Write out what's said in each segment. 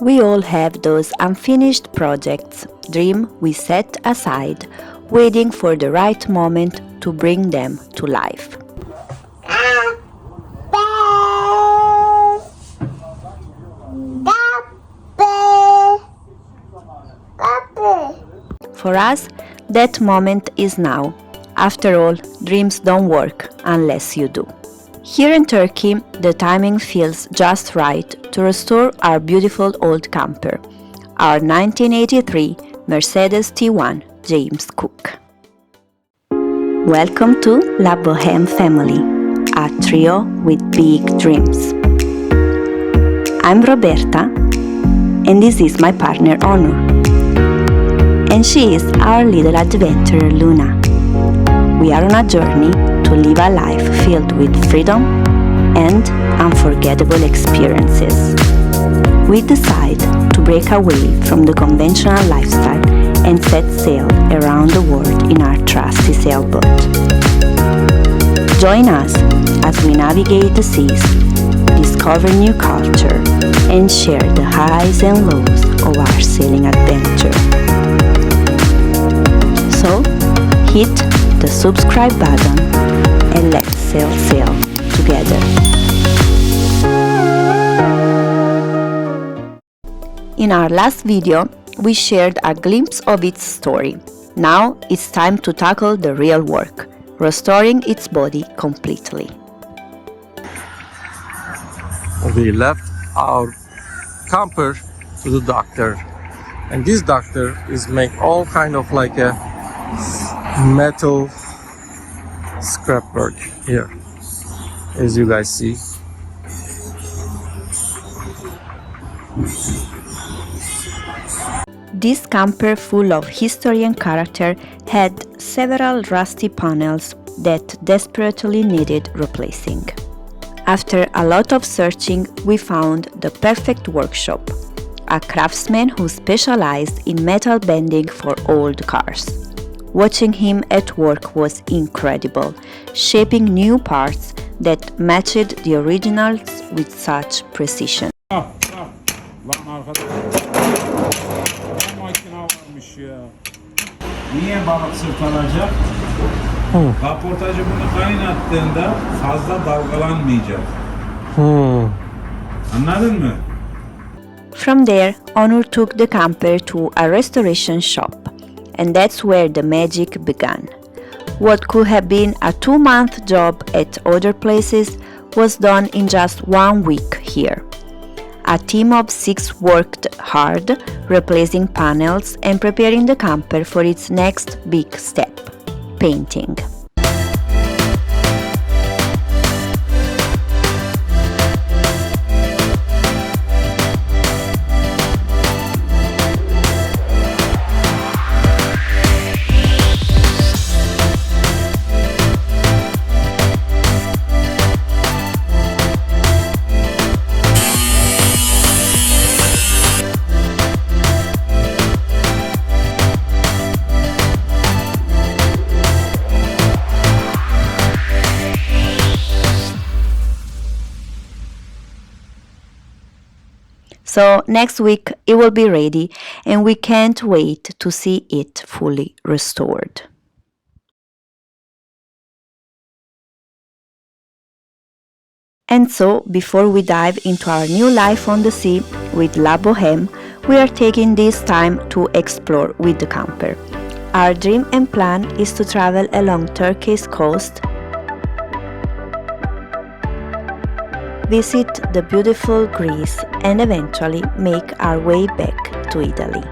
We all have those unfinished projects, dreams we set aside, waiting for the right moment to bring them to life. For us, that moment is now. After all, dreams don't work unless you do. Here in Turkey, the timing feels just right to restore our beautiful old camper, our 1983 Mercedes T1 James Cook. Welcome to La Bohème family, a trio with big dreams. I'm Roberta, and this is my partner Onur. And she is our little adventurer Luna. We are on a journey to live a life filled with freedom and unforgettable experiences. We decide to break away from the conventional lifestyle and set sail around the world in our trusty sailboat. Join us as we navigate the seas, discover new culture, and share the highs and lows of our sailing adventure. So, hit the subscribe button and let's sail together. In our last video, we shared a glimpse of its story. Now it's time to tackle the real work, restoring its body completely. We left our camper to the doctor, and this doctor is make all kind of like a metal scrap work here, as you guys see. This camper, full of history and character, had several rusty panels that desperately needed replacing. After a lot of searching, we found the perfect workshop, a craftsman who specialized in metal bending for old cars. Watching him at work was incredible, shaping new parts that matched the originals with such precision. Lan arkadaş, ne makine varmış ya. Niye balık sırtlanacak? Kaportacı bunu kaynattığında fazla dalgalanmayacak. Anladın mı? From there, Onur took the camper to a restoration shop, and that's where the magic began. What could have been a 2-month job at other places was done in just 1 week here. A team of 6 worked hard, replacing panels and preparing the camper for its next big step, painting. So next week it will be ready, and we can't wait to see it fully restored. And so, before we dive into our new life on the sea with La Bohème, we are taking this time to explore with the camper. Our dream and plan is to travel along Turkey's coast, visit the beautiful Greece, and eventually make our way back to Italy.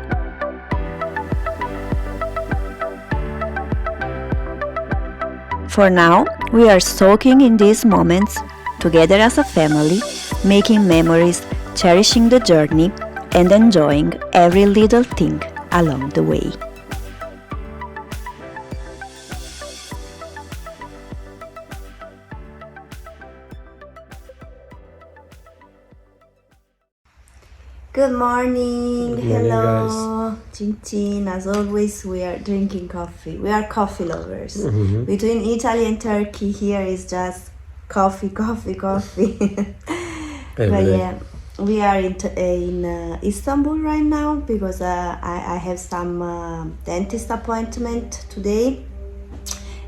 For now, we are soaking in these moments, together as a family, making memories, cherishing the journey, and enjoying every little thing along the way. Good morning. Good morning, Hello. Chin chin. As always, we are drinking coffee. We are coffee lovers. Between Italy and Turkey, here is just coffee. But day. yeah, we are in Istanbul right now because I have some dentist appointment today,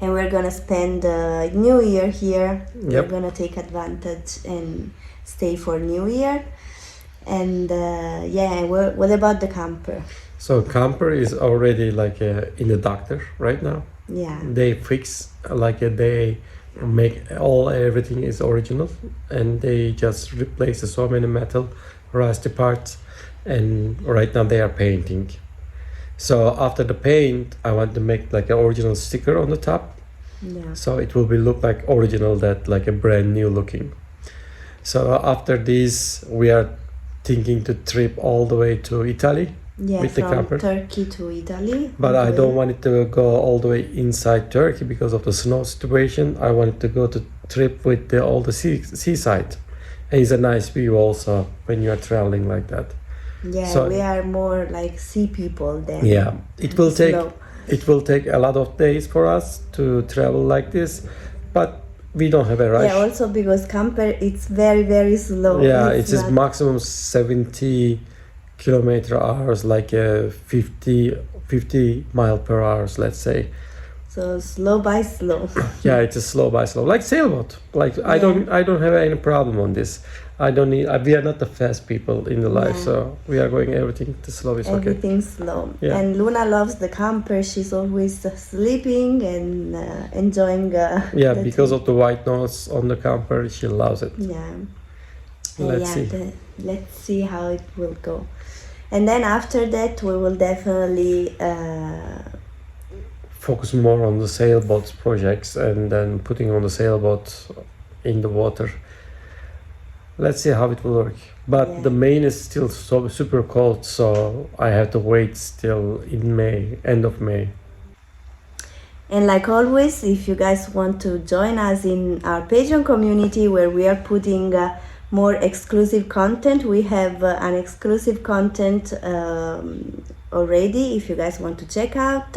and we're gonna spend New Year here. We're gonna take advantage and stay for New Year. And what about the camper? So camper is already like in the doctor right now. Yeah. They fix they make everything is original, and they just replace so many metal rusty parts, and right now they are painting. So after the paint, I want to make like an original sticker on the top. Yeah. So it will be look like original, that like a brand new looking. So after this, we are thinking to trip all the way to Italy. Yeah, with the from camper. Turkey to Italy. But I don't want it to go all the way inside Turkey because of the snow situation. I want it to go to trip with all the seaside. And it's a nice view also when you are traveling like that. Yeah, So- we are more like sea people than Yeah, it will slow. take a lot of days for us to travel like this, but we don't have a rush. Yeah, also because camper it's very very slow. Yeah, It's it is not- maximum 70 kilometer hours, like 50 mile per hour, let's say. so slow by slow. Yeah, it is slow by slow, like sailboat. Like I don't have any problem on this. I don't need. We are not the fast people in the life, Yeah. so we are going everything to slow. Is okay. Everything's slow. Yeah. And Luna loves the camper. She's always sleeping and enjoying. Yeah, the because tea. of the white nose on the camper, she loves it. Yeah. Let's see. Let's see how it will go. And then after that, we will definitely. Focus more on the sailboat projects and then putting on the sailboat in the water. Let's see how it will work. But Yeah. the Maine is still so super cold, so I have to wait still in May, end of May. And like always, if you guys want to join us in our Patreon community where we are putting more exclusive content, we have an exclusive content already. If you guys want to check out,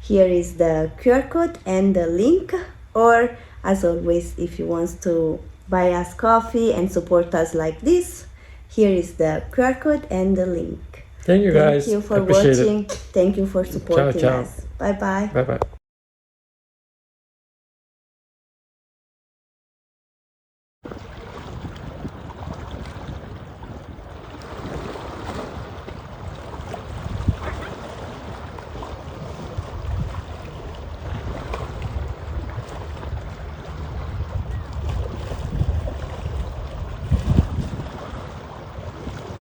here is the QR code and the link. Or as always, if you want to buy us coffee and support us like this, here is the QR code and the link. Thank you guys. Thank you for Appreciate watching. Thank you for supporting ciao. us. Bye bye. Bye bye.